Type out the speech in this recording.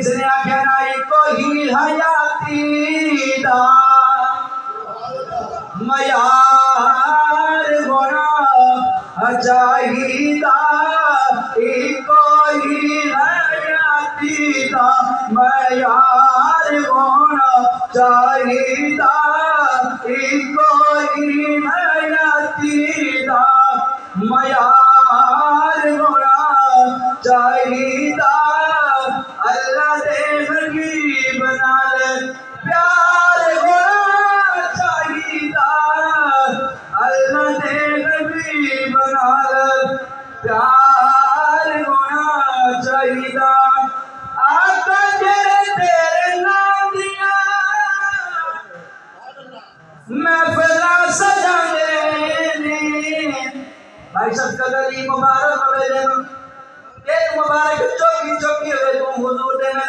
इसने आख्या नाई कोई हयाती दा मयार होना चाहिदा कोई हयाती दा मयार होना चाहिदा कोई हयाती दा मयार होना चाहिदा अल्लाह दे हबीब नाल प्यार होना चाहिदा अल्लाह दे हबीब नाल प्यार होना चाहिदा आका जेड़े तेरे नाम दिया महफिलां सजांदे ने भाई सब कदर मुबारक होवे एक मुबारक चौकी चौकी हुए तुम हुजूर दे